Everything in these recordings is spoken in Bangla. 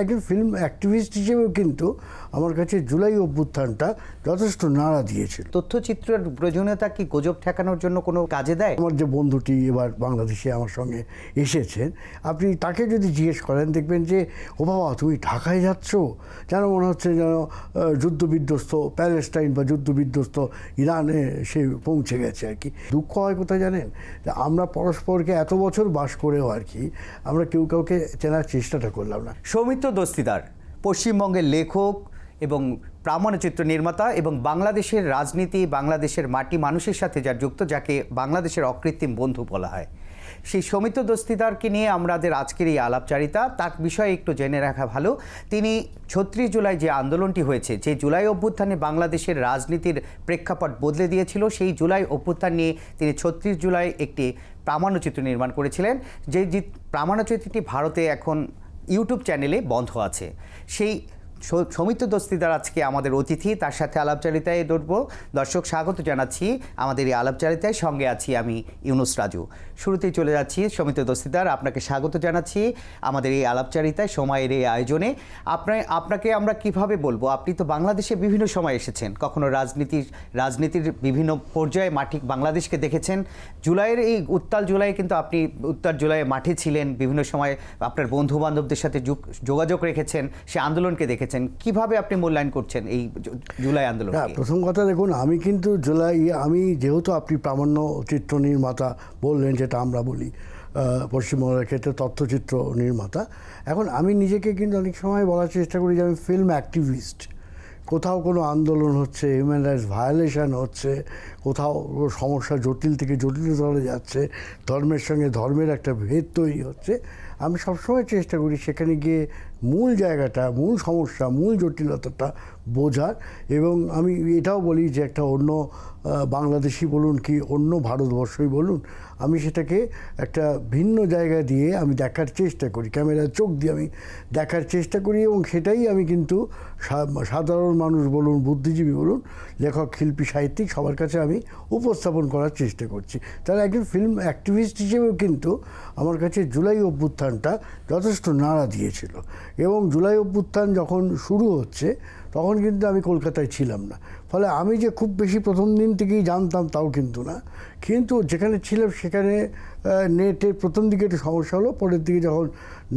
একজন ফিল্ম অ্যাক্টিভিস্ট হিসেবেও কিন্তু আমার কাছে জুলাই অভ্যুত্থানটা যথেষ্ট নাড়া দিয়েছিল। তথ্যচিত্রের প্রয়োজনীয়তা কি গুজব ঠেকানোর জন্য কোনো কাজে দেয়? আমার যে বন্ধুটি এবার বাংলাদেশে আমার সঙ্গে এসেছেন, আপনি তাকে যদি জিজ্ঞেস করেন দেখবেন যে ও বাবা তুমি ঢাকায় যাচ্ছ, যেন মনে হচ্ছে যেন যুদ্ধবিধ্বস্ত প্যালেস্টাইন বা যুদ্ধবিধ্বস্ত ইরানে সে পৌঁছে গেছে আর কি। দুঃখ হয় কোথায় জানেন, যে আমরা পরস্পরকে এত বছর বাস করেও আর কি আমরা কেউ কাউকে চেনার চেষ্টাটা করলাম না। সৌমিত্র দস্তিদার পশ্চিমবঙ্গের লেখক এবং প্রামাণ্যচিত্র নির্মাতা এবং বাংলাদেশের রাজনীতি, বাংলাদেশের মাটি মানুষের সাথে যার যুক্ত, যাকে বাংলাদেশের অকৃত্রিম বন্ধু বলা হয়, সেই সৌমিত্র দস্তিদারকে নিয়ে আমাদের আজকের এই আলাপচারিতা। তার বিষয়ে একটু জেনে রাখা ভালো। তিনি ৩৬ জুলাই যে আন্দোলনটি হয়েছে, যে জুলাই অভ্যুত্থানে বাংলাদেশের রাজনীতির প্রেক্ষাপট বদলে দিয়েছিল, সেই জুলাই অভ্যুত্থান নিয়ে তিনি ৩৬ জুলাই একটি প্রামাণ্যচিত্র নির্মাণ করেছিলেন, যে প্রামাণ্যচিত্রটি ভারতে এখন ইউটিউব চ্যানেলে বন্ধ আছে। সেই সৌমিত্র দস্তিদার আজকে আমাদের অতিথি, তার সাথে আলাপচারিতায় ধরব। দর্শক স্বাগত জানাচ্ছি আমাদের এই আলাপচারিতায়, সঙ্গে আছি আমি ইউনুস রাজু। শুরুতেই চলে যাচ্ছি সৌমিত্র দস্তিদার, আপনাকে স্বাগত জানাচ্ছি আমাদের এই আলাপচারিতায়, সময়ের এই আয়োজনে। আপনাকে আমরা কিভাবে বলবো, আপনি তো বাংলাদেশে বিভিন্ন সময় এসেছেন, কখনো রাজনীতির বিভিন্ন পর্যায়ে মাটি বাংলাদেশকে দেখেছেন। জুলাইয়ের এই উত্তাল জুলাই কিন্তু আপনি উত্তাল জুলাইয়ে মাঠে ছিলেন, বিভিন্ন সময় আপনার বন্ধু বান্ধবদের সাথে যোগাযোগ রেখেছেন, সে আন্দোলনকে দেখেছেন। কিভাবে আপনি মূল্যায়ন করছেন এই জুলাই আন্দোলন? প্রথম কথা দেখুন, আমি কিন্তু আমি যেহেতু আপনি প্রামাণ্য চিত্র নির্মাতা বললেন, যেটা আমরা বলি পশ্চিমবঙ্গের ক্ষেত্রে তথ্যচিত্র নির্মাতা, এখন আমি নিজেকে কিন্তু অনেক সময় বলার চেষ্টা করি যে আমি ফিল্ম অ্যাক্টিভিস্ট। কোথাও কোনো আন্দোলন হচ্ছে, হিউম্যান রাইটস ভায়োলেশন হচ্ছে, কোথাও সমস্যা জটিল থেকে জটিলতরে যাচ্ছে, ধর্মের সঙ্গে ধর্মের একটা ভেদ তৈরি হচ্ছে, আমি সবসময় চেষ্টা করি সেখানে গিয়ে মূল জায়গাটা, মূল সমস্যা, মূল জটিলতাটা বোঝার। এবং আমি এটাও বলি যে একটা অন্য বাংলাদেশি বলুন কি অন্য ভারতবর্ষই বলুন, আমি সেটাকে একটা ভিন্ন জায়গা দিয়ে আমি দেখার চেষ্টা করি, ক্যামেরার চোখ দিয়ে আমি দেখার চেষ্টা করি। এবং সেটাই আমি কিন্তু সাধারণ মানুষ বলুন, বুদ্ধিজীবী বলুন, লেখক, শিল্পী, সাহিত্যিক সবার কাছে আমি উপস্থাপন করার চেষ্টা করছি। তাহলে একজন ফিল্ম অ্যাক্টিভিস্ট হিসেবেও কিন্তু আমার কাছে জুলাই অভ্যুত্থানটা যথেষ্ট নাড়া দিয়েছিল। এবং জুলাই অভ্যুত্থান যখন শুরু হচ্ছে তখন কিন্তু আমি কলকাতায় ছিলাম না, ফলে আমি যে খুব বেশি প্রথম দিন থেকেই জানতাম তাও কিন্তু না। কিন্তু যেখানে ছিলাম সেখানে নেটের প্রথম দিকে একটু সমস্যা হলো, পরের দিকে যখন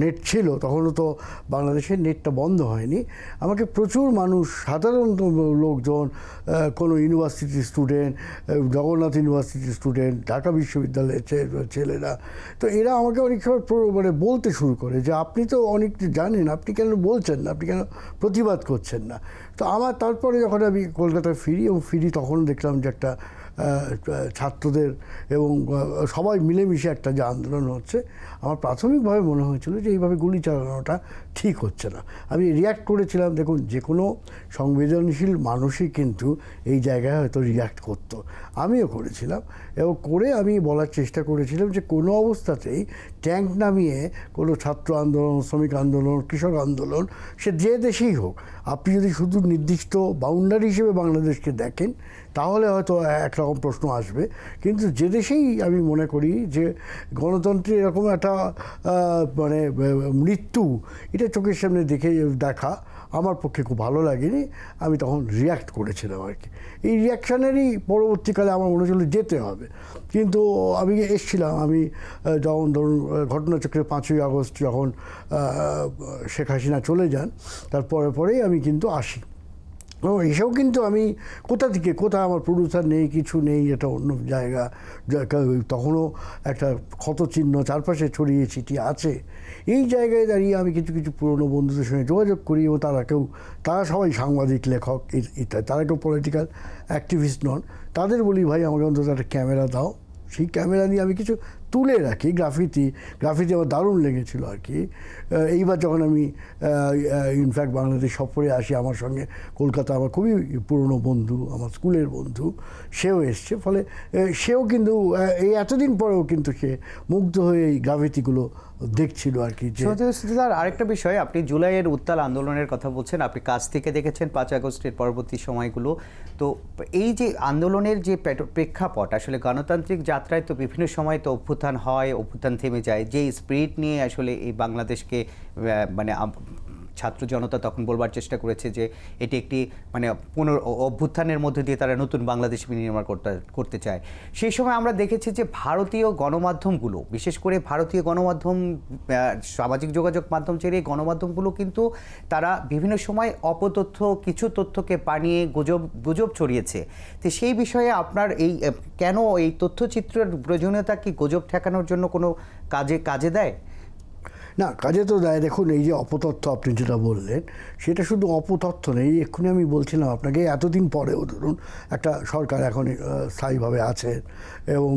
নেট ছিল তখনও তো বাংলাদেশের নেটটা বন্ধ হয়নি। আমাকে প্রচুর মানুষ, সাধারণ লোকজন, কোনো ইউনিভার্সিটির স্টুডেন্ট, জগন্নাথ ইউনিভার্সিটির স্টুডেন্ট, ঢাকা বিশ্ববিদ্যালয়ের ছেলেরা, তো এরা আমাকে অনেক সময় বলতে শুরু করে যে আপনি তো অনেক জানেন, আপনি কেন বলছেন না, আপনি কেন প্রতিবাদ করছেন না। তো আমার তারপরে যখন আমি কলকাতায় ফিরি তখন দেখলাম যে একটা ছাত্রদের এবং সবাই মিলেমিশে একটা যে আন্দোলন হচ্ছে, আমার প্রাথমিকভাবে মনে হয়েছিল যে এইভাবে গুলি চালানোটা ঠিক হচ্ছে না। আমি রিয়্যাক্ট করেছিলাম। দেখুন, যে কোনো সংবেদনশীল মানুষই কিন্তু এই জায়গায় হয়তো রিয়্যাক্ট করতো, আমিও করেছিলাম। এবং করে আমি বলার চেষ্টা করেছিলাম যে কোনো অবস্থাতেই ট্যাঙ্ক নামিয়ে কোনো ছাত্র আন্দোলন, শ্রমিক আন্দোলন, কৃষক আন্দোলন, সে যে দেশেই হোক, আপনি যদি শুধু নির্দিষ্ট বাউন্ডারি হিসেবে বাংলাদেশকে দেখেন তাহলে হয়তো একরকম প্রশ্ন আসবে। কিন্তু যে দেশেই আমি মনে করি যে গণতন্ত্রের এরকম একটা মৃত্যু, এটা চোখের সামনে দেখা আমার পক্ষে খুব ভালো লাগেনি। আমি তখন রিয়্যাক্ট করেছিলাম আর কি। এই রিয়াকশানেরই পরবর্তীকালে আমার মনে হচ্ছিল যেতে হবে। কিন্তু আমি এসেছিলাম, আমি যখন ধরুন ঘটনাচক্রে 5ই আগস্ট যখন শেখ হাসিনা চলে যান, পরেই আমি কিন্তু আসি। এসেও কিন্তু আমি কোথায় আমার প্রডিউসার নেই, কিছু নেই, এটা অন্য জায়গা, তখনও একটা ক্ষতচিহ্ন চারপাশে ছড়িয়ে ছিটিয়ে আছে। এই জায়গায় দাঁড়িয়ে আমি কিছু পুরনো বন্ধুদের সঙ্গে যোগাযোগ করি এবং তারা সবাই সাংবাদিক, লেখক ইত্যাদি, তারা কেউ পলিটিক্যাল অ্যাক্টিভিস্ট নন। তাদের বলি ভাই আমাকে অন্তত একটা ক্যামেরা দাও, সেই ক্যামেরা দিয়ে আমি কিছু তুলে রাখি। গ্রাফিতি আমার দারুণ লেগেছিল আর কি। এইবার যখন আমি ইনফ্যাক্ট বাংলাদেশ সফরে আসি, আমার সঙ্গে কলকাতা আমার খুবই পুরনো বন্ধু, আমার স্কুলের বন্ধু, সেও এসছে। ফলে সেও কিন্তু এই এতদিন পরেও কিন্তু সে মুগ্ধ হয়ে এই গ্রাফিতিগুলো দেখছিল আর কি। স্যার, আরেকটা বিষয়, আপনি জুলাইয়ের উত্তাল আন্দোলনের কথা বলছেন, আপনি কাছ থেকে দেখেছেন 5 আগস্টের পরবর্তী সময়গুলো। তো এই যে আন্দোলনের যে প্রেক্ষাপট, আসলে গণতান্ত্রিক যাত্রায় তো বিভিন্ন সময় তো অভ্যুত্থান হয়, অভ্যুত্থান থেমে যায়, যে স্পিরিট নিয়ে আসলে এই বাংলাদেশকে ছাত্র জনতা তখন বলবার চেষ্টা করেছে যে এটি একটি মানে অভ্যুত্থানের মধ্যে দিয়ে তারা নতুন বাংলাদেশ বিনির্মাণ করতে চায়। সেই সময় আমরা দেখেছি যে ভারতীয় গণমাধ্যমগুলো, বিশেষ করে ভারতীয় গণমাধ্যম, সামাজিক যোগাযোগ মাধ্যম ছেড়ে গণমাধ্যমগুলো কিন্তু তারা বিভিন্ন সময় অপতথ্য, কিছু তথ্যকে বানিয়ে গুজব ছড়িয়েছে। তো সেই বিষয়ে আপনার এই কেন এই তথ্যচিত্রের প্রয়োজনীয়তা কি গুজব ঠেকানোর জন্য কোনো কাজে দেয়? না, কাজে তো দেয়। দেখুন, এই যে অপতথ্য আপনি যেটা বললেন, সেটা শুধু অপতথ্য নেই। এক্ষুনি আমি বলছিলাম আপনাকে, এতদিন পরেও ধরুন একটা সরকার এখন স্থায়ীভাবে আছে এবং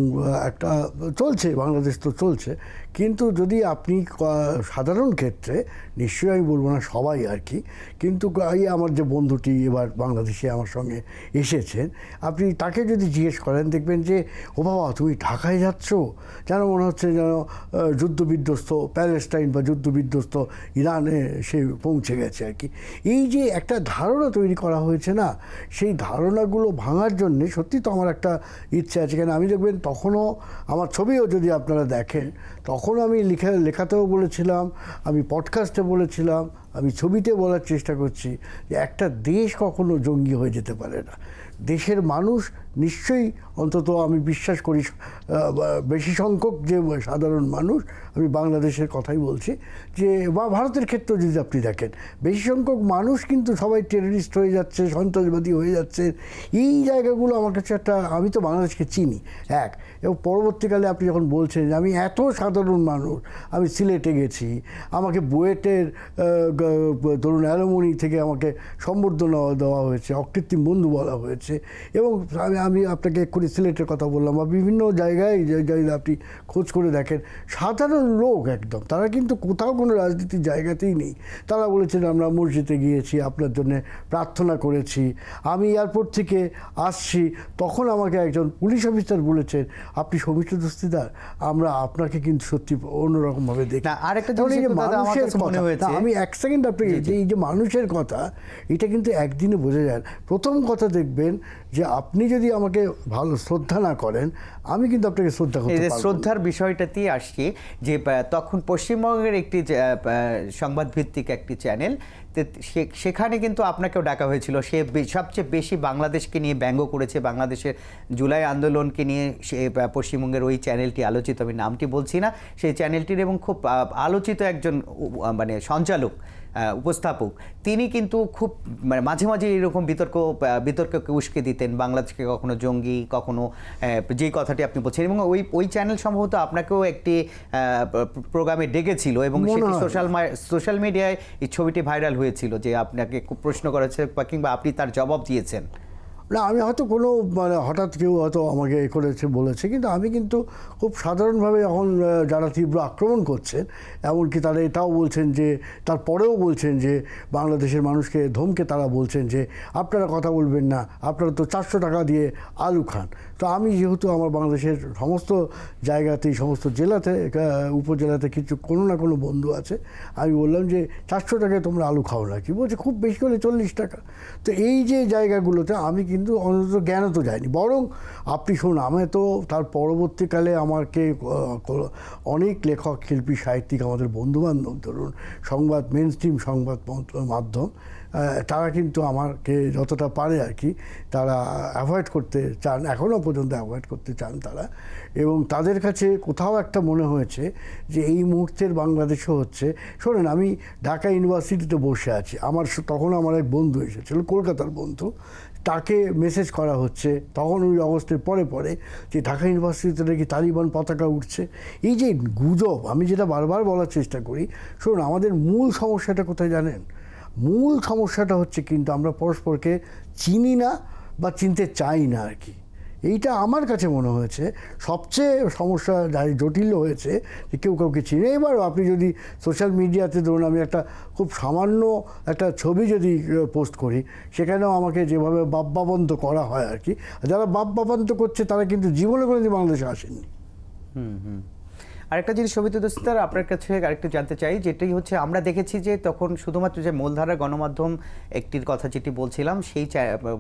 একটা চলছে, বাংলাদেশ তো চলছে, কিন্তু যদি আপনি সাধারণ ক্ষেত্রে, নিশ্চয়ই আমি বলবো না সবাই আর কি, কিন্তু এই আমার যে বন্ধুটি এবার বাংলাদেশে আমার সঙ্গে এসেছেন, আপনি তাকে যদি জিজ্ঞেস করেন দেখবেন যে ও বাবা তুমি ঢাকায় যাচ্ছ, যেন মনে হচ্ছে যেন যুদ্ধবিধ্বস্ত প্যালেস্টাইন বা যুদ্ধবিধ্বস্ত ইরানে সে পৌঁছে গেছে আর কি। এই যে একটা ধারণা তৈরি করা হয়েছে না, সেই ধারণাগুলো ভাঙার জন্যে সত্যি তো আমার একটা ইচ্ছে আছে। কেন আমি দেখবেন তখনও আমার ছবিও যদি আপনারা দেখেন, তখনও আমি লেখাতেও বলেছিলাম, আমি পডকাস্টে বলেছিলাম, আমি ছবিতে বলার চেষ্টা করছি যে একটা দেশ কখনো জঙ্গি হয়ে যেতে পারে না। দেশের মানুষ নিশ্চয়ই, অন্তত আমি বিশ্বাস করি বেশি সংখ্যক যে সাধারণ মানুষ, আমি বাংলাদেশের কথাই বলছি, যে বা ভারতের ক্ষেত্রেও যদি আপনি দেখেন, বেশি সংখ্যক মানুষ কিন্তু সবাই টেররিস্ট হয়ে যাচ্ছে, সন্ত্রাসবাদী হয়ে যাচ্ছে। এই জায়গাগুলো আমার কাছে একটা, আমি তো বাংলাদেশকে চিনি এক, এবং পরবর্তীকালে আপনি যখন বলছেন যে আমি এত সাধারণ মানুষ, আমি সিলেটে গেছি, আমাকে বুয়েটের ধরুন অ্যালুমিনি থেকে আমাকে সম্বর্ধনা দেওয়া হয়েছে, অকৃত্রিম বন্ধু বলা হয়েছে, এবং আমি আপনাকে এক্ষুনি সিলেটের কথা বললাম, বা বিভিন্ন জায়গায় আপনি খোঁজ করে দেখেন, সাধারণ লোক একদম, তারা কিন্তু কোথাও কোনো রাজনীতির জায়গাতেই নেই। তারা বলেছেন আমরা মসজিদে গিয়েছি, আপনার জন্য প্রার্থনা করেছি, আমি এয়ারপোর্ট থেকে আসছি, তখন আমাকে একজন পুলিশ অফিসার বলেছেন আপনি সৌমিত্র দস্তিদার, আমরা আপনাকে কিন্তু সত্যি অন্যরকমভাবে দেখি। মানুষের কথা, আমি এক সেকেন্ড আপনাকে, এই যে মানুষের কথা, এটা কিন্তু একদিনে বোঝা যায়। প্রথম কথা দেখবেন যে আপনি যদি আমাকে ভালো শ্রদ্ধা না করেন, আমি কিন্তু আপনাকে শ্রদ্ধা করতে পারবো না। শ্রদ্ধার বিষয়টাতেই আসছি যে তখন পশ্চিমবঙ্গের একটি সংবাদ ভিত্তিক একটি চ্যানেল, সেখানে কিন্তু আপনাকেও ডাকা হয়েছিল। সে সবচেয়ে বেশি বাংলাদেশকে নিয়ে ব্যঙ্গ করেছে, বাংলাদেশের জুলাই আন্দোলনকে নিয়ে সে পশ্চিমবঙ্গের ওই চ্যানেলটি আলোচিত, আমি নামটি বলছি না, সেই চ্যানেলটির এবং খুব আলোচিত একজন মানে সঞ্চালক, উপস্থাপক, তিনি কিন্তু খুব মানে মাঝে মাঝে এরকম বিতর্ককে উস্কে দিতেন, বাংলাদেশকে কখনো জঙ্গি, কখনো যেই কথাটি আপনি বলছেন, এবং ওই চ্যানেল সম্ভবত আপনাকেও একটি প্রোগ্রামে ডেকেছিল, এবং সেটি সোশ্যাল মিডিয়ায় এই ছবিটি ভাইরাল হয়েছিল, যে আপনাকে খুব প্রশ্ন করেছে বা কিংবা আপনি তার জবাব দিয়েছেন। না, আমি হয়তো কোনো মানে হঠাৎ কেউ হয়তো আমাকে এ করেছে বলেছে, কিন্তু আমি কিন্তু খুব সাধারণভাবে যখন যারা তীব্র আক্রমণ করছেন, এমনকি তারা এটাও বলছেন যে, তারপরেও বলছেন যে বাংলাদেশের মানুষকে ধমকে তারা বলছেন যে আপনারা কথা বলবেন না, আপনারা তো 400 টাকা দিয়ে আলু খান। তো আমি যেহেতু আমার বাংলাদেশের সমস্ত জায়গাতেই, সমস্ত জেলাতে, উপজেলাতে কিছু কোনো না কোনো বন্ধু আছে, আমি বললাম যে 400 টাকায় তোমরা আলু খাও না, কি বলছে খুব বেশি হলে 40 টাকা। তো এই যে জায়গাগুলোতে আমি কিন্তু অন্তত জ্ঞান তো যায়নি, বরং আপনি শুনুন, আমি তো তার পরবর্তীকালে আমাকে অনেক লেখক, শিল্পী, সাহিত্যিক, আমাদের বন্ধুবান্ধব, ধরুন সংবাদ, মেন স্ট্রিম সংবাদ মাধ্যম, তারা কিন্তু আমাকে যতটা পারে আর কি তারা অ্যাভয়েড করতে চান, এখনও পর্যন্ত অ্যাভয়েড করতে চান তারা। এবং তাদের কাছে কোথাও একটা মনে হয়েছে যে এই মুহূর্তের বাংলাদেশও হচ্ছে, শোনেন আমি ঢাকা ইউনিভার্সিটিতে বসে আছি, তখন আমার এক বন্ধু এসেছিল, কলকাতার বন্ধু, তাকে মেসেজ করা হচ্ছে তখন ওই অগস্টের পরে পরে যে ঢাকা ইউনিভার্সিটিতে নাকি তালিবান পতাকা উঠছে। এই যে গুজব, আমি যেটা বারবার বলার চেষ্টা করি, শুনুন আমাদের মূল সমস্যাটা কোথায় জানেন? মূল সমস্যাটা হচ্ছে কিন্তু আমরা পরস্পরকে চিনি না বা চিনতে চাই না আর কি। এইটা আমার কাছে মনে হয়েছে সবচেয়ে সমস্যা, জটিল হয়েছে যে কেউ কাউকে চিনে। এবারও আপনি যদি সোশ্যাল মিডিয়াতে ধরুন আমি একটা খুব সামান্য একটা ছবি যদি পোস্ট করি, সেখানেও আমাকে যেভাবে বাপ্পাবন্ত করা হয় আর কি, যারা বাপ্পাবন্ত করছে তারা কিন্তু জীবনে কোনোদিন বাংলাদেশে আসেননি। আরেকটা জিনিস সবিতা দস্তিদার আপনার কাছে আরেকটু জানতে চাই, যেটাই হচ্ছে আমরা দেখেছি যে তখন শুধুমাত্র যে মূলধারার গণমাধ্যম একটির কথা যেটি বলছিলাম, সেই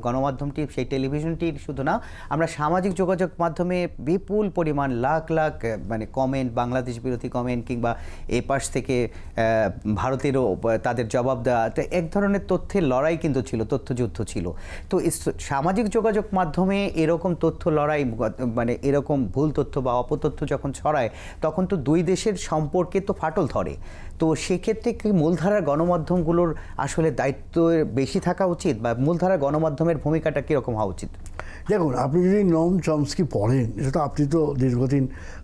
গণমাধ্যমটি, সেই টেলিভিশনটির শুধু না, আমরা সামাজিক যোগাযোগ মাধ্যমে বিপুল পরিমাণ লাখ লাখ মানে কমেন্ট, বাংলাদেশ বিরোধী কমেন্ট কিংবা এ পাশ থেকে ভারতেরও তাদের জবাব দেওয়া, তো এক ধরনের তথ্যের লড়াই কিন্তু ছিল, তথ্যযুদ্ধ ছিল। তো সামাজিক যোগাযোগ মাধ্যমে এরকম তথ্য লড়াই, মানে এরকম ভুল তথ্য বা অপতথ্য যখন ছড়ায়, তখন তো দুই দেশের সম্পর্কে তো ফাটল ধরে। তো সেক্ষেত্রে কি মূলধারার গণমাধ্যমগুলোর আসলে দায়িত্ব বেশি থাকা উচিত, বা মূলধারার গণমাধ্যমের ভূমিকাটা কীরকম হওয়া উচিত? দেখুন, আপনি যদি নোম চমস্কি পড়েন, এটা তো আপনি তো দীর্ঘদিন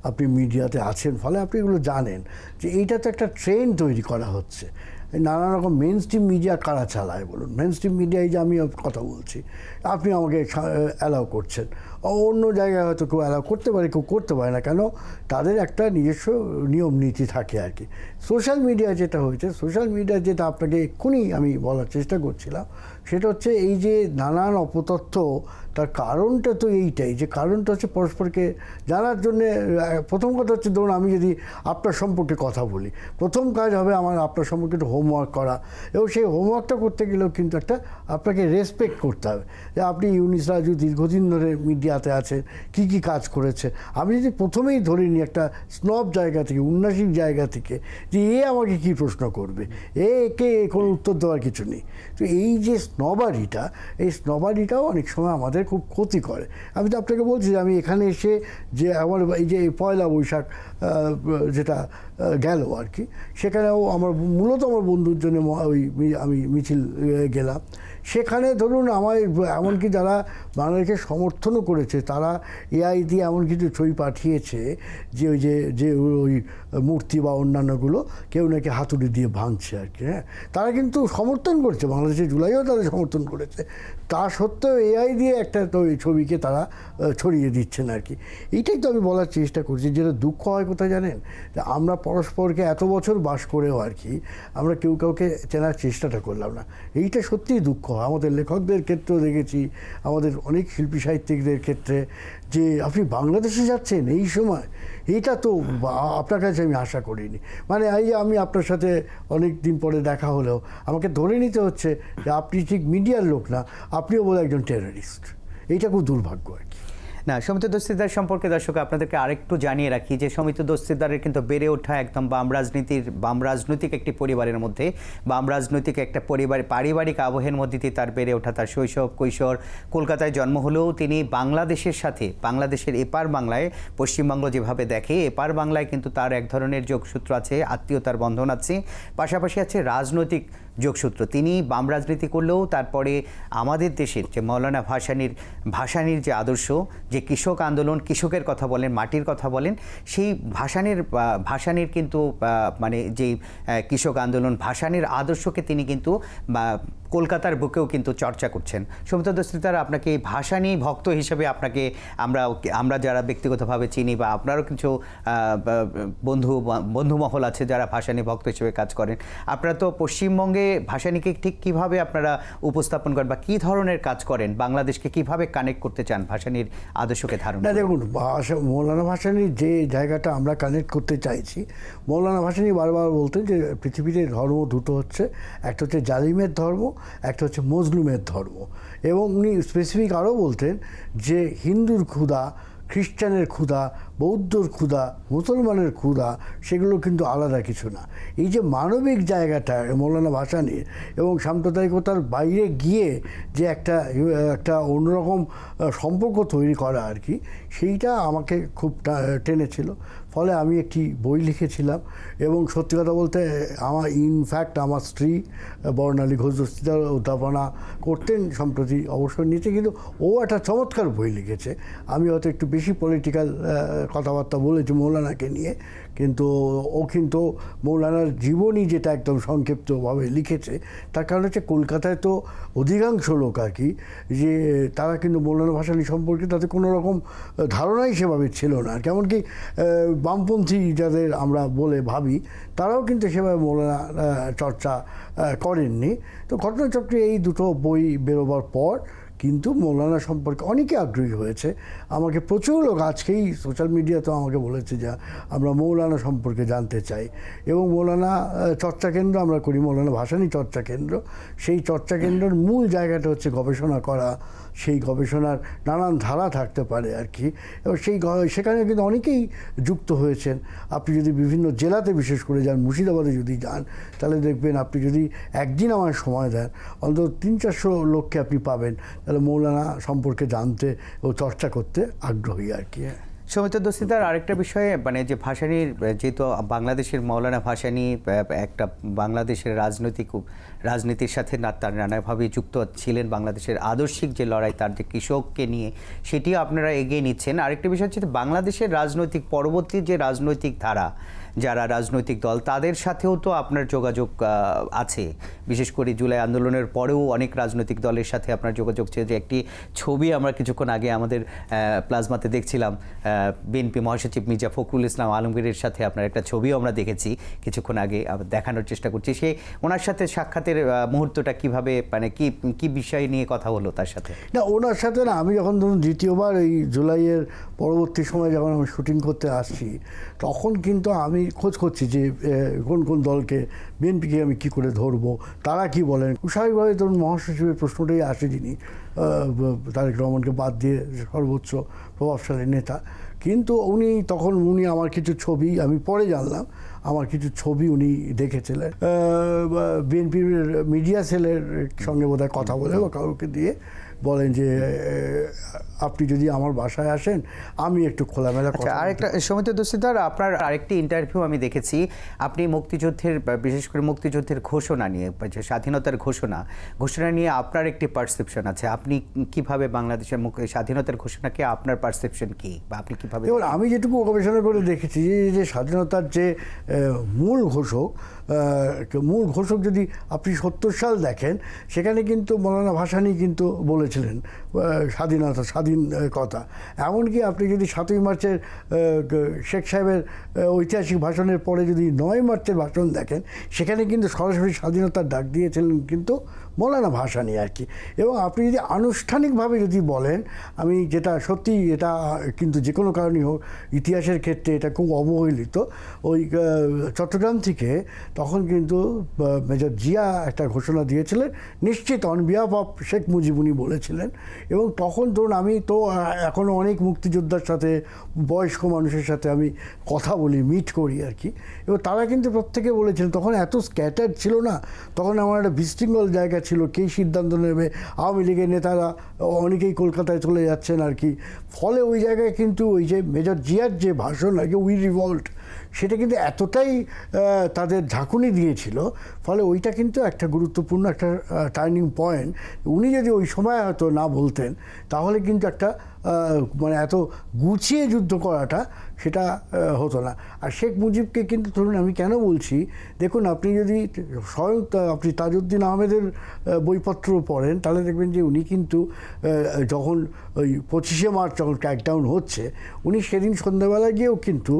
আপনি মিডিয়াতে আছেন, ফলে আপনি এগুলো জানেন যে এইটা তো একটা ট্রেন্ড তৈরি করা হচ্ছে। নানা রকম মেন স্ট্রিম মিডিয়া কারা চালায় বলুন? মেন স্ট্রিম মিডিয়ায় যে আমি কথা বলছি, আপনি আমাকে অ্যালাউ করছেন, অন্য জায়গায় হয়তো কেউ অ্যালাউ করতে পারে, কেউ করতে পারে না। কেন? তাদের একটা নিজস্ব নিয়ম নীতি থাকে আর কি। সোশ্যাল মিডিয়া যেটা হয়েছে, সোশ্যাল মিডিয়া যেটা আপনাকে এক্ষুনি আমি বলার চেষ্টা করছিলাম, সেটা হচ্ছে এই যে নানান অপতথ্য, তার কারণটা তো এইটাই, যে কারণটা হচ্ছে পরস্পরকে জানার জন্যে। প্রথম কথা হচ্ছে, ধরুন আমি যদি আপনার সম্পর্কে কথা বলি, প্রথম কাজ হবে আমার আপনার সম্পর্কে একটু হোমওয়ার্ক করা, এবং সেই হোমওয়ার্কটা করতে গেলেও কিন্তু একটা আপনাকে রেসপেক্ট করতে হবে, যে আপনি ইউনিস রাজু দীর্ঘদিন ধরে মিডিয়াতে আছেন, কী কী কাজ করেছে। আমি যদি প্রথমেই ধরে নিই একটা স্নব জায়গা থেকে, উন্নাসিক জায়গা থেকে, যে এ আমাকে কী প্রশ্ন করবে, একে কোনো উত্তর দেওয়ার কিছু নেই। তো এই যে স্নবারিটা, এই স্নবারিটাও অনেক সময় আমাদের খুব ক্ষতি করে। আমি তো আপনাকে বলছি যে আমি এখানে এসে যে আমার এই যে পয়লা বৈশাখ যেটা গেল আর কি, সেখানেও আমার মূলত আমার বন্ধুর জন্য আমি মিছিল গেলাম। সেখানে ধরুন আমার এমনকি যারা বাংলাদেশকে সমর্থনও করেছে, তারা এআই দিয়ে এমন কিছু ছবি পাঠিয়েছে যে ওই মূর্তি বা অন্যান্যগুলো কেউ নাকি হাতুড়ি দিয়ে ভাঙছে আর কি। হ্যাঁ, তারা কিন্তু সমর্থন করছে, বাংলাদেশের জুলাইও তারা সমর্থন করেছে, তা সত্ত্বেও এআই দিয়ে একটা তো এই ছবিকে তারা ছড়িয়ে দিচ্ছেন আর কি। এইটাই তো আমি বলার চেষ্টা করছি। যেটা দুঃখ হয় কোথায় জানেন? যে আমরা পরস্পরকে এত বছর বাস করেও আর কি আমরা কেউ কাউকে চেনার চেষ্টাটা করলাম না। এইটা সত্যিই দুঃখ হয়। আমাদের লেখকদের ক্ষেত্রেও দেখেছি, আমাদের অনেক শিল্পী সাহিত্যিকদের ক্ষেত্রে, যে আপনি বাংলাদেশে যাচ্ছেন এই সময়, এইটা তো আপনার কাছে আমি আশা করিনি। মানে এই যে আমি আপনার সাথে অনেক দিন পরে দেখা হলেও আমাকে ধরে নিতে হচ্ছে যে আপনি ঠিক মিডিয়ার লোক না, আপনিও বোধহয় একজন টেররিস্ট। এইটা খুব দুর্ভাগ্য আর কি। না, সমিত দস্তিদার সম্পর্কে দর্শক আপনাদেরকে আরেকটু জানিয়ে রাখি যে সমিত দস্তিদারের কিন্তু বেড়ে ওঠা একদম বাম রাজনৈতিক একটি পরিবারের মধ্যে, বাম রাজনৈতিক একটা পারিবারিক আবহের মধ্যে দিয়ে তার বেড়ে ওঠা। তার শৈশব কৈশোর কলকাতায় জন্ম হলেও তিনি বাংলাদেশের সাথে, বাংলাদেশের এপার বাংলায়, পশ্চিমবঙ্গ যেভাবে দেখে এপার বাংলায় কিন্তু তার এক ধরনের যোগসূত্র আছে, আত্মীয়তার বন্ধন আছে, পাশাপাশি আছে রাজনৈতিক যোগসূত্র। তিনি বাম রাজনীতি করলেও তারপরে আমাদের দেশের যে মৌলানা ভাসানীর যে আদর্শ, যে কৃষক আন্দোলন, কৃষকের কথা বলেন, মাটির কথা বলেন, সেই ভাসানীর কিন্তু মানে যেই কৃষক আন্দোলন, ভাসানীর আদর্শকে তিনি কিন্তু কলকাতার বুকেও কিন্তু চর্চা করছেন। সমিত দস্তিদার, আপনাকে এই ভাসানী ভক্ত হিসেবে আপনাকে আমরা যারা ব্যক্তিগতভাবে চিনি, বা আপনারও কিছু বন্ধুমহল আছে যারা ভাসানী ভক্ত হিসেবে কাজ করেন, আপনারা তো পশ্চিমবঙ্গে ভাসানীকে ঠিক কীভাবে আপনারা উপস্থাপন করেন বা কী ধরনের কাজ করেন, বাংলাদেশকে কীভাবে কানেক্ট করতে চান ভাসানীর আদর্শকে ধারণ? না দেখুন, মৌলানা ভাসানীর যে জায়গাটা আমরা কানেক্ট করতে চাইছি, মৌলানা ভাসানী বারবার বলতেন যে পৃথিবীতে ধর্ম দুটো হচ্ছে, একটা হচ্ছে জালিমের ধর্ম, একটা হচ্ছে মজলুমের ধর্ম। এবং উনি স্পেসিফিক আরও বলতেন যে হিন্দুর ক্ষুধা, খ্রিস্টানের ক্ষুধা, বৌদ্ধর ক্ষুধা, মুসলমানের ক্ষুধা, সেগুলো কিন্তু আলাদা কিছু না। এই যে মানবিক জায়গাটা মৌলানা ভাসানীর, এবং সাম্প্রদায়িকতার বাইরে গিয়ে যে একটা অন্যরকম সম্পর্ক তৈরি করা আর কি, সেইটা আমাকে খুব টেনেছিল। ফলে আমি একটি বই লিখেছিলাম, এবং সত্যি কথা বলতে ইনফ্যাক্ট আমার স্ত্রী বর্ণালী ঘোষ দস্তিদার অধ্যাপনা করতেন, সম্প্রতি অবসর নিয়েছে, কিন্তু ও একটা চমৎকার বই লিখেছে। আমি হয়তো একটু বেশি পলিটিক্যাল কথাবার্তা বলেছি মৌলানাকে নিয়ে, কিন্তু ও কিন্তু মৌলানার জীবনী যেটা একদম সংক্ষিপ্তভাবে লিখেছে, তার কারণ হচ্ছে কলকাতায় তো অধিকাংশ লোক আর কি, যে তারা কিন্তু মৌলানা ভাসানী সম্পর্কে তাদের কোনো রকম ধারণাই সেভাবে ছিল না। কেমনকি বামপন্থী যাদের আমরা বলে ভাবি, তারাও কিন্তু সেভাবে মৌলানা চর্চা করেননি। তো ঘটনাচক্রে এই দুটো বই বেরোবার পর কিন্তু মৌলানা সম্পর্কে অনেকে আগ্রহী হয়েছে। আমাকে প্রচুর লোক আজকেই সোশ্যাল মিডিয়াতেও আমাকে বলেছে যে আমরা মৌলানা সম্পর্কে জানতে চাই। এবং মৌলানা চর্চা কেন্দ্র আমরা করি, মৌলানা ভাসানী চর্চা কেন্দ্র। সেই চর্চা কেন্দ্রের মূল জায়গাটা হচ্ছে গবেষণা করা, সেই গবেষণার নানান ধারা থাকতে পারে আর কি। এবং সেখানে কিন্তু অনেকেই যুক্ত হয়েছেন। আপনি যদি বিভিন্ন জেলাতে বিশেষ করে যান, মুর্শিদাবাদে যদি যান, তাহলে দেখবেন আপনি যদি একদিন আমার সময় দেন, অন্তত 300-400 লোককে আপনি পাবেন তাহলে মৌলানা সম্পর্কে জানতে ও চর্চা করতে আগ্রহী আর কি। সৌমিত্র দস্তিদার, আরেকটা বিষয়ে মানে যে ভাসানীর, যেহেতু বাংলাদেশের মৌলানা ভাসানী একটা বাংলাদেশের রাজনীতির সাথে তার নানাভাবে যুক্ত ছিলেন, বাংলাদেশের আদর্শিক যে লড়াই, তার যে কৃষককে নিয়ে, সেটিও আপনারা এগিয়ে নিচ্ছেন। আরেকটা বিষয় হচ্ছে বাংলাদেশের রাজনৈতিক পরবর্তী যে রাজনৈতিক ধারা, যারা রাজনৈতিক দল, তাদের সাথেও তো আপনার যোগাযোগ আছে। বিশেষ করে জুলাই আন্দোলনের পরেও অনেক রাজনৈতিক দলের সাথে আপনার যোগাযোগ ছিল। যে একটি ছবি আমরা কিছুক্ষণ আগে আমাদের প্লাজমাতে দেখছিলাম, বিএনপি মহাসচিব মির্জা ফখরুল ইসলাম আলমগীরের সাথে আপনার একটা ছবিও আমরা দেখেছি কিছুক্ষণ আগে, দেখানোর চেষ্টা করছি। সে ওনার সাথে সাক্ষাতের মুহূর্তটা কিভাবে, মানে কি বিষয় নিয়ে কথা হলো তার সাথে? না, ওনার সাথে না, আমি যখন ধরুন দ্বিতীয়বার এই জুলাইয়ের পরবর্তী সময় যখন আমি শুটিং করতে আসছি, তখন কিন্তু আমি খোঁজ করছি যে কোন কোন দলকে, বিএনপিকে আমি কী করে ধরবো, তারা কি বলেন। স্বাভাবিকভাবে ধরুন মহাসচিবের প্রশ্নটাই আসে, যিনি তারেক রহমানকে বাদ দিয়ে সর্বোচ্চ প্রভাবশালী নেতা। কিন্তু উনি আমার কিছু ছবি, আমি পরে জানলাম, আমার কিছু ছবি উনি দেখেছিলেন বিএনপির মিডিয়া সেলের সঙ্গে বোধহয় কথা বলে বা কাউকে দিয়ে বলেন যে আপনি যদি আমার বাসায় আসেন আমি একটু খোলামেলা কথা। আরেকটা সৌমিত্র দস্তিদার, আপনার আরেকটি ইন্টারভিউ আমি দেখেছি, আপনি মুক্তিযুদ্ধের, বিশেষ করে মুক্তিযুদ্ধের ঘোষণা নিয়ে, স্বাধীনতার ঘোষণা নিয়ে আপনার একটি পারসেপশন আছে। আপনি কিভাবে বাংলাদেশের স্বাধীনতার ঘোষণাকে, আপনার পারসেপশন কি, বা আপনি কিভাবে? এবার আমি যেটুকু গবেষণা করে দেখেছি যে স্বাধীনতার যে মূল ঘোষক যদি আপনি 70 সাল দেখেন, সেখানে কিন্তু মৌলানা ভাসানী কিন্তু বলেছিলেন স্বাধীন কথা। এমনকি আপনি যদি 7ই মার্চের শেখ সাহেবের ঐতিহাসিক ভাষণের পরে যদি 9 মার্চের ভাষণ দেখেন, সেখানে কিন্তু সরাসরি স্বাধীনতার ডাক দিয়েছিলেন কিন্তু মৌলানা ভাসানী আর কি। এবং আপনি যদি আনুষ্ঠানিকভাবে যদি বলেন, আমি যেটা সত্যি, এটা কিন্তু যে কোনো কারণেই হোক ইতিহাসের ক্ষেত্রে এটা খুব অবহেলিত, ওই চট্টগ্রাম থেকে তখন কিন্তু মেজর জিয়া একটা ঘোষণা দিয়েছিলেন, নিশ্চিত on behalf of Sheikh Mujib উনি বলেছিলেন। এবং তখন ধরুন আমি তো এখনও অনেক মুক্তিযোদ্ধার সাথে, বয়স্ক মানুষের সাথে আমি কথা বলি, মিট করি আর কি। এবং তারা কিন্তু প্রত্যেকে বলেছিলেন, তখন এত স্ক্যাটার্ড ছিল না, তখন আমার একটা বিশৃঙ্খল জায়গা ছিল, কে সিদ্ধান্ত নেবে। আওয়ামী লীগের নেতারা অনেকেই কলকাতায় চলে যাচ্ছেন আর কি। ফলে ওই জায়গায় কিন্তু ওই যে মেজর জিয়ার যে ভাষণ আর কি, উই রিভল্ট, সেটা কিন্তু এতটাই তাদের ঝাঁকুনি দিয়েছিল, ফলে ওইটা কিন্তু একটা গুরুত্বপূর্ণ একটা টার্নিং পয়েন্ট। উনি যদি ওই সময় হয়তো না বলতেন, তাহলে কিন্তু একটা মানে এত গুছিয়ে যুদ্ধ করাটা সেটা হতো না। আর শেখ মুজিবকে কিন্তু ধরুন আমি কেন বলছি, দেখুন আপনি যদি স্বয়ং আপনি তাজউদ্দিন আহমেদের বইপত্র পড়েন, তাহলে দেখবেন যে উনি কিন্তু যখন ওই 25শে মার্চ যখন ক্র্যাকডাউন হচ্ছে, উনি সেদিন সন্ধ্যাবেলা গিয়েও কিন্তু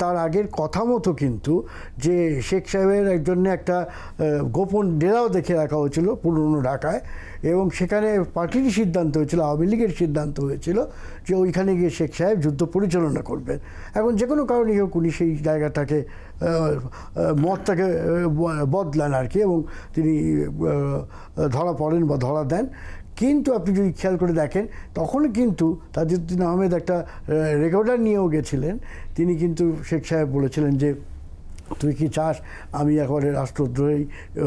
তার আগের কথা মতো কিন্তু যে শেখ সাহেবের একজন্য একটা গোপন ডেরাও দেখে রাখা হয়েছিল পুরনো ঢাকায়, এবং সেখানে পার্টিরই সিদ্ধান্ত হয়েছিল, আওয়ামী লীগের সিদ্ধান্ত হয়েছিল যে ওইখানে গিয়ে শেখ সাহেব যুদ্ধ পরিচালনা করবেন। এখন যে কোনো কারণেই হোক উনি সেই জায়গাটাকে, মতটাকে বদলান আর কি, এবং তিনি ধরা পড়েন বা ধরা দেন। কিন্তু আপনি যদি খেয়াল করে দেখেন, তখন কিন্তু তাজউদ্দিন আহমেদ একটা রেকর্ডার নিয়েও গেছিলেন। তিনি কিন্তু শেখ সাহেব বলেছিলেন যে তুই কি চাস আমি একবারে রাষ্ট্রদ্রোহী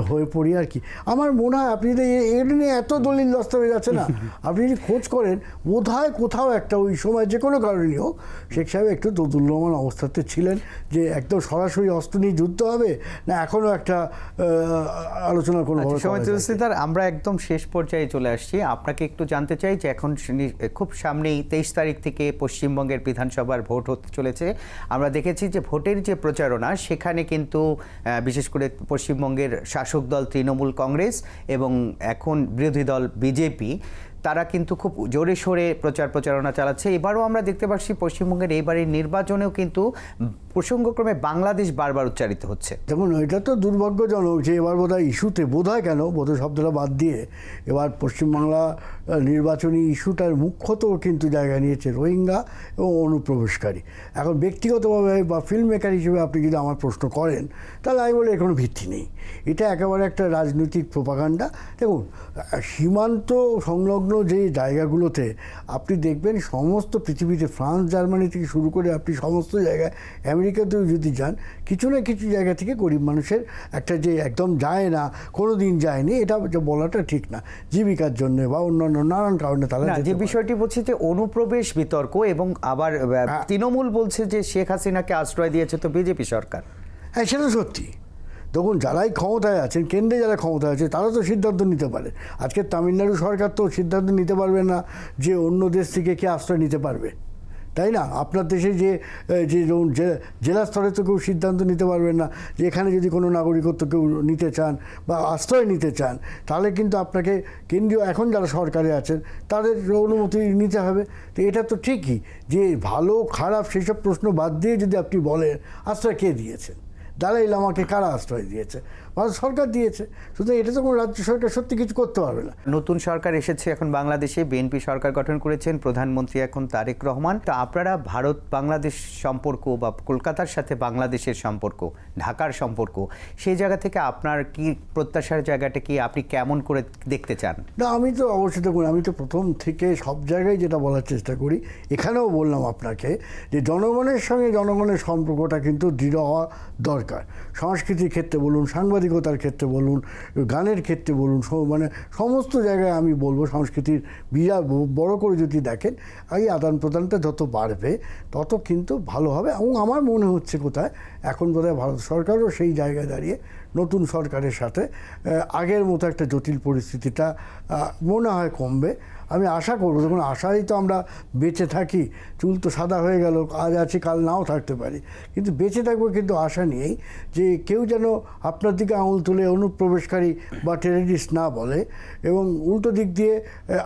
হয়ে পড়ি আর কি। আমার মনে হয় আপনি যদি এগুলো নিয়ে এত দলিল দস্তাবেজ আছে না, আপনি যদি খোঁজ করেন, বোধ হয় কোথাও একটা ওই সময় যে কোনো কারণেই হোক শেখ সাহেব একটু দোদুল্যমান অবস্থাতে ছিলেন, যে একদম সরাসরি অস্ত্র নিয়ে যুদ্ধ হবে না, এখনও একটা আলোচনা কোনো। আমরা একদম শেষ পর্যায়ে চলে আসছি। আপনাকে একটু জানতে চাই যে এখন খুব সামনেই 23 তারিখ থেকে পশ্চিমবঙ্গের বিধানসভার ভোট হতে চলেছে। আমরা দেখেছি যে ভোটের যে প্রচারণা, সেখানে কিন্তু বিশেষ করে পশ্চিমবঙ্গের শাসক দল তৃণমূল কংগ্রেস এবং এখন বিরোধী দল বিজেপি, তারা কিন্তু খুব জোরে সোরে প্রচারণা চালাচ্ছে। এবারও আমরা দেখতে পাচ্ছি পশ্চিমবঙ্গের এইবারের নির্বাচনেও কিন্তু প্রসঙ্গক্রমে বাংলাদেশ বারবার উচ্চারিত হচ্ছে। দেখুন, এটা তো দুর্ভাগ্যজনক যে এবার বোধহয় ইস্যুতে, বোধহয় কেন, বোধহয় শব্দটা বাদ দিয়ে এবার পশ্চিমবাংলা নির্বাচনী ইস্যুটার মুখ্যত কিন্তু জায়গা নিয়েছে রোহিঙ্গা এবং অনুপ্রবেশকারী। এখন ব্যক্তিগতভাবে বা ফিল্ম মেকার হিসেবে আপনি যদি আমার প্রশ্ন করেন, তাহলে আমি বলি এর কোনো ভিত্তি নেই। এটা একেবারে একটা রাজনৈতিক প্রোপাগান্ডা। দেখুন, সীমান্ত সংলগ্ন যে জায়গাগুলোতে আপনি দেখবেন সমস্ত পৃথিবীতে, ফ্রান্স জার্মানি থেকে শুরু করে আপনি সমস্ত জায়গায়, আমেরিকাতেও যদি যান, কিছু না কিছু জায়গা থেকে গরিব মানুষের একটা যে একদম যায় না, কোনো দিন যায়নি, এটা বলাটা ঠিক না। জীবিকার জন্য বা অন্যান্য নানান কারণে তারা না, যে বিষয়টি বলছি যে অনুপ্রবেশ বিতর্ক, এবং আবার তৃণমূল বলছে যে শেখ হাসিনাকে আশ্রয় দিয়েছে তো বিজেপি সরকার। হ্যাঁ, সেটা সত্যি। দেখুন, যারাই ক্ষমতায় আছেন, কেন্দ্রে যারা ক্ষমতায় আছে, তারা তো সিদ্ধান্ত নিতে পারে। আজকে তামিলনাড়ু সরকার তো সিদ্ধান্ত নিতে পারবে না যে অন্য দেশ থেকে কে আশ্রয় নিতে পারবে, তাই না? আপনার দেশে যে জেলা স্তরে তো কেউ সিদ্ধান্ত নিতে পারবেন না যে এখানে যদি কোনো নাগরিকত্ব কেউ নিতে চান বা আশ্রয় নিতে চান, তাহলে কিন্তু আপনাকে কেন্দ্রীয় এখন যারা সরকারে আছেন তাদের অনুমতি নিতে হবে। তো এটা তো ঠিকই যে ভালো খারাপ সেই সব প্রশ্ন বাদ দিয়ে যদি আপনি বলেন আশ্রয় কে দিয়েছেন, দালাই লামাকে কারা আশ্রয় দিয়েছে, ভারত সরকার দিয়েছে। সুতরাং এটা তো কোনো রাজ্য সরকার সত্যি কিছু করতে পারবে না। নতুন সরকার এসেছে এখন বাংলাদেশে, বিএনপি সরকার গঠন করেছেন, প্রধানমন্ত্রী এখন তারেক রহমান। তো আপনারা ভারত বাংলাদেশ সম্পর্ক বা কলকাতার সাথে বাংলাদেশের সম্পর্ক, ঢাকার সম্পর্ক, সেই জায়গা থেকে আপনার কি প্রত্যাশার জায়গাটা কি, আপনি কেমন করে দেখতে চান? না, আমি তো অবশ্যই দেখুন, আমি তো প্রথম থেকে সব জায়গায় যেটা বলার চেষ্টা করি, এখানেও বললাম আপনাকে যে জনগণের সঙ্গে জনগণের সম্পর্কটা কিন্তু দৃঢ় হওয়া দরকার। সংস্কৃতির ক্ষেত্রে বলুন, সাংবাদিকতার ক্ষেত্রে বলুন, গানের ক্ষেত্রে বলুন, মানে সমস্ত জায়গায় আমি বলবো সংস্কৃতির বিরাট বড় করে যদি দেখেন, এই আদান প্রদানটা যত বাড়বে তত কিন্তু ভালো হবে। এবং আমার মনে হচ্ছে কোথায় এখন বোধহয় ভারত সরকারও সেই জায়গায় দাঁড়িয়ে নতুন সরকারের সাথে আগের মতো একটা জটিল পরিস্থিতিটা মনে হয় কমবে। আমি আশা করবো, দেখুন আশাই তো আমরা বেঁচে থাকি। চুল তো সাদা হয়ে গেল, আজ আছি কাল নাও থাকতে পারি, কিন্তু বেঁচে থাকবো কিন্তু আশা নিয়েই যে কেউ যেন আপনার দিকে আঙুল তুলে অনুপ্রবেশকারী বা টেররিস্ট না বলে। এবং উল্টো দিক দিয়ে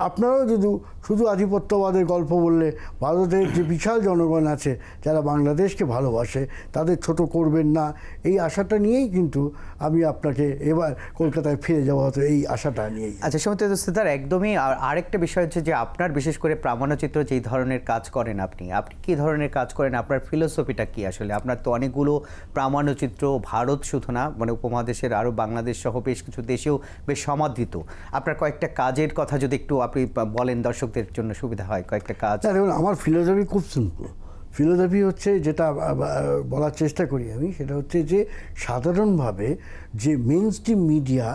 আপনারাও যদি শুধু আধিপত্যবাদের গল্প বললে ভারতের যে বিশাল জনগণ আছে যারা বাংলাদেশকে ভালোবাসে তাদের ছোট করবেন না, এই আশাটা নিয়েই কিন্তু আমি আপনাকে এবার কলকাতায় ফিরে যাওয়া হতো, এই আশাটা নিয়েই। আচ্ছা, সমিত দস্তিদার, একদমই। আরেকটা বিষয় হচ্ছে যে আপনার বিশেষ করে প্রামাণ্যচিত্র যেই ধরনের কাজ করেন, আপনি কী ধরনের কাজ করেন, আপনার ফিলোসফিটা কি আসলে? আপনার তো অনেকগুলো প্রামাণ্যচিত্র, ভারত শুধু না, মানে উপমহাদেশের আরও বাংলাদেশ সহ বেশ কিছু দেশেও বেশ সমাদৃত। আপনার কয়েকটা কাজের কথা যদি একটু আপনি বলেন, দর্শকদের জন্য সুবিধা হয়, কয়েকটা কাজ। দেখুন, আমার ফিলোসফি খুব সিম্পল। ফিলোসফি হচ্ছে যেটা বলার চেষ্টা করি আমি, সেটা হচ্ছে যে সাধারণভাবে যে মেইনস্ট্রিম মিডিয়া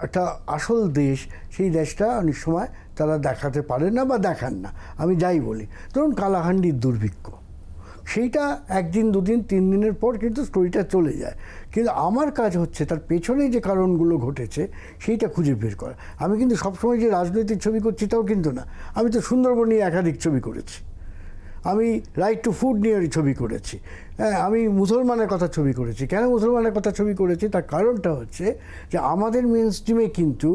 একটা আসল দেশ, সেই দেশটা অনেক সময় তারা দেখাতে পারে না বা দেখান না। আমি যাই বলি, ধরুন কালাহান্ডির দুর্ভিক্ষ, সেইটা একদিন দুদিন তিন দিনের পর কিন্তু স্টোরিটা চলে যায়, কিন্তু আমার কাজ হচ্ছে তার পেছনে যে কারণগুলো ঘটেছে সেইটা খুঁজে বের করা। আমি কিন্তু সবসময় যে রাজনৈতিক ছবি করছি তাও কিন্তু না। আমি তো সুন্দরবন নিয়ে একাধিক ছবি করেছি, আমি রাইট টু ফুড নিয়ে ছবি করেছি, হ্যাঁ, আমি মুসলমানের কথা ছবি করেছি। কেন মুসলমানের কথা ছবি করেছি তার কারণটা হচ্ছে যে আমাদের মেন স্ট্রিমে কিন্তু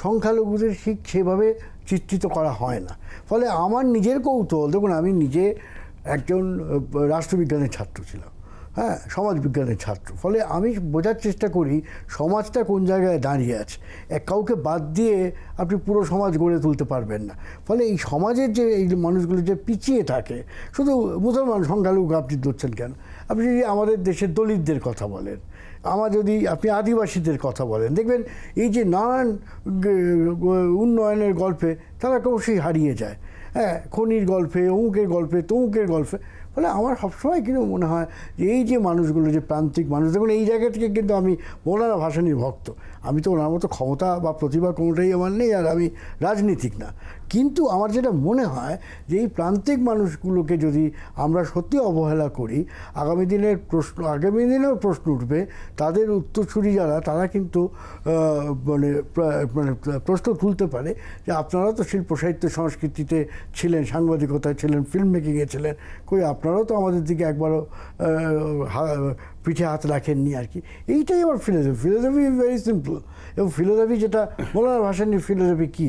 সংখ্যালঘুদের ঠিক সেভাবে চিত্রিত করা হয় না। ফলে আমার নিজের কৌতূহল, দেখুন আমি নিজে একজন রাষ্ট্রবিজ্ঞানের ছাত্র ছিলাম, হ্যাঁ, সমাজবিজ্ঞানের ছাত্র। ফলে আমি বোঝার চেষ্টা করি সমাজটা কোন জায়গায় দাঁড়িয়ে আছে। কাউকে বাদ দিয়ে আপনি পুরো সমাজ গড়ে তুলতে পারবেন না। ফলে এই সমাজের যে এই মানুষগুলো যে পিছিয়ে থাকে, শুধু মুসলমান সংখ্যালঘু আপনি ধরছেন কেন, আপনি যদি আমাদের দেশের দলিতদের কথা বলেন, যদি আপনি আদিবাসীদের কথা বলেন, দেখবেন এই যে নানান উন্নয়নের গল্পে তারা ক্রমশই হারিয়ে যায়। হ্যাঁ, খনির গল্পে, অমুকের গল্পে, তমুকের গল্পে। ফলে আমার সবসময় কিন্তু মনে হয় যে এই যে মানুষগুলো, যে প্রান্তিক মানুষ, দেখুন এই জায়গা থেকে কিন্তু আমি মৌলানা ভাসানীর ভক্ত। আমি তো ওনার মতো ক্ষমতা বা প্রতিভা কোনোটাই আমার নেই, আর আমি রাজনীতিক না। কিন্তু আমার যেটা মনে হয় যে এই প্রান্তিক মানুষগুলোকে যদি আমরা সত্যি অবহেলা করি, আগামী দিনেও প্রশ্ন উঠবে। তাদের উত্তরসূরি যারা, তারা কিন্তু মানে প্রশ্ন তুলতে পারে যে আপনারা তো শিল্প সাহিত্য সংস্কৃতিতে ছিলেন, সাংবাদিকতায় ছিলেন, ফিল্ম মেকিংয়ে ছিলেন, কই আপনারাও তো আমাদের দিকে একবারও পিঠে হাত রাখেননি আর কি। এইটাই আমার ফিলোসফি ইজ ভেরি সিম্পল। এবং ফিলোসফি যেটা মৌলানা ভাসানীর ফিলোসফি কী,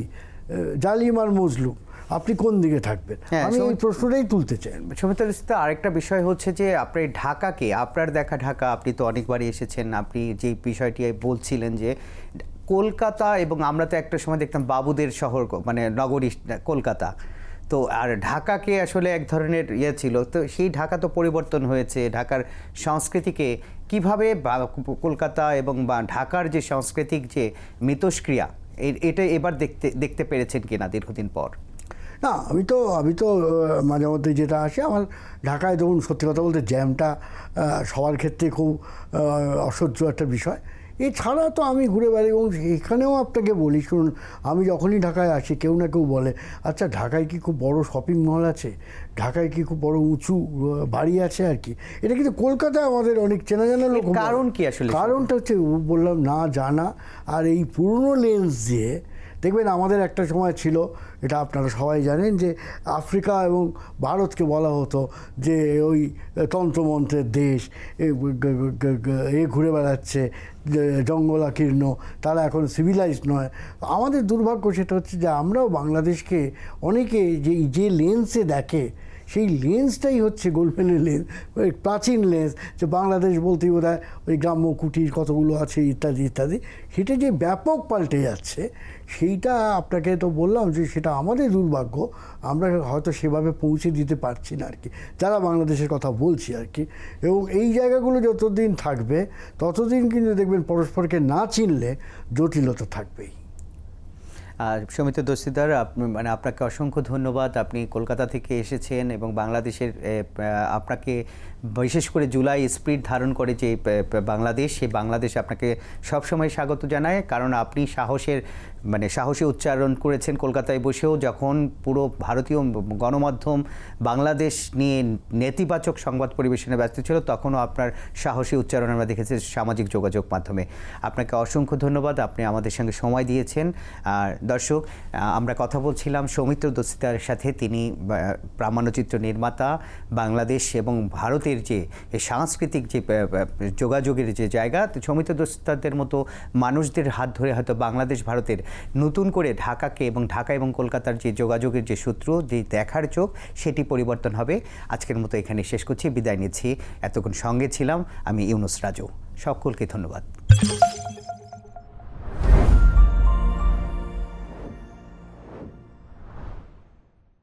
জালিম আর মজলুম, আপনি কোন দিকে থাকবেন? হ্যাঁ, আমি এই প্রশ্নটাই তুলতে চাই। সৌমিত্র দস্তিদার, আরেকটা বিষয় হচ্ছে যে আপনার ঢাকাকে, আপনার দেখা ঢাকা, আপনি তো অনেকবারই এসেছেন, আপনি যে বিষয়টি বলছিলেন যে কলকাতা, এবং আমরা তো একটা সময় দেখতাম বাবুদের শহর, মানে নগরী কলকাতা, তো আর ঢাকাকে আসলে এক ধরনের ইয়ে ছিল, তো সেই ঢাকা তো পরিবর্তন হয়েছে। ঢাকার সংস্কৃতিকে কিভাবে কলকাতা এবং বা ঢাকার যে সাংস্কৃতিক যে মিথস্ক্রিয়া, এটা এবার দেখতে পেরেছেন কিনা দীর্ঘদিন পর? না, আমি তো মাঝে মধ্যে যেটা আসে, আমার ঢাকায় ধরুন সত্যি কথা বলতে জ্যামটা সবার ক্ষেত্রে খুব অসহ্য একটা বিষয়। এছাড়া তো আমি ঘুরে বেড়াই, এবং এখানেও আপনাকে বলি, শুনুন, আমি যখনই ঢাকায় আসি কেউ না কেউ বলে, আচ্ছা ঢাকায় কি খুব বড় শপিং মল আছে, ঢাকায় কি খুব বড় উঁচু বাড়ি আছে আর কি। এটা কিন্তু কলকাতায় আমাদের অনেক চেনা জানা লোক। কারণ কি আসলে? কারণটা হচ্ছে বললাম না জানা, আর এই পুরনো লেন্স দিয়ে দেখবেন আমাদের একটা সময় ছিল, এটা আপনারা সবাই জানেন, যে আফ্রিকা এবং ভারতকে বলা হতো যে ওই তন্ত্রমন্ত্রের দেশ, ঘুরে বেড়াচ্ছে জঙ্গলাকীর্ণ, তারা এখন সিভিলাইজড নয়। আমাদের দুর্ভাগ্য সেটা হচ্ছে যে আমরাও বাংলাদেশকে অনেকে যে লেন্সে দেখে, সেই লেন্সটাই হচ্ছে গোল্ডম্যানের লেন্স, ওই প্রাচীন লেন্স, যে বাংলাদেশ বলতেই বোধ হয় ওই গ্রাম্য কুটির কতগুলো আছে ইত্যাদি ইত্যাদি। সেটা যে ব্যাপক পাল্টে যাচ্ছে, সেইটা আপনাকে তো বললাম যে সেটা আমাদের দুর্ভাগ্য, আমরা হয়তো সেভাবে পৌঁছে দিতে পারছি না আর কি, যারা বাংলাদেশের কথা বলছি আর কি। এবং এই জায়গাগুলো যতদিন থাকবে ততদিন কিন্তু দেখবেন পরস্পরকে না চিনলে জটিলতা থাকবেই। আর সৌমিত্র দস্তিদার, মানে আপনাকে অসংখ্য ধন্যবাদ। আপনি কলকাতা থেকে এসেছেন এবং বাংলাদেশের আপনাকে বিশেষ করে জুলাই স্পিরিট ধারণ করে যে বাংলাদেশ, সেই বাংলাদেশ আপনাকে সবসময় স্বাগত জানায়, কারণ আপনি সাহসী উচ্চারণ করেছেন কলকাতায় বসেও, যখন পুরো ভারতীয় গণমাধ্যম বাংলাদেশ নিয়ে নেতিবাচক সংবাদ পরিবেশনে ব্যস্ত ছিল, তখনও আপনার সাহসী উচ্চারণ আমরা দেখেছি সামাজিক যোগাযোগ মাধ্যমে। আপনাকে অসংখ্য ধন্যবাদ, আপনি আমাদের সঙ্গে সময় দিয়েছেন। আর দর্শক, আমরা কথা বলছিলাম সৌমিত্র দস্তিদারের সাথে। তিনি প্রামাণ্যচিত্র নির্মাতা, বাংলাদেশ এবং ভারতের যে সাংস্কৃতিক যে যোগাযোগের যে জায়গা, সৌমিত্র দস্তিদারদের মতো মানুষদের হাত ধরে হয়তো বাংলাদেশ ভারতের নতুন করে ঢাকাকে এবং ঢাকা এবং কলকাতার যে যোগাযোগের যে সূত্র, যে দেখার চোখ, সেটি পরিবর্তন হবে। আজকের মতো এখানে শেষ করছি, বিদায় নিচ্ছি। এতক্ষণ সঙ্গে ছিলাম আমি ইউনুস রাজু। সকলকে ধন্যবাদ।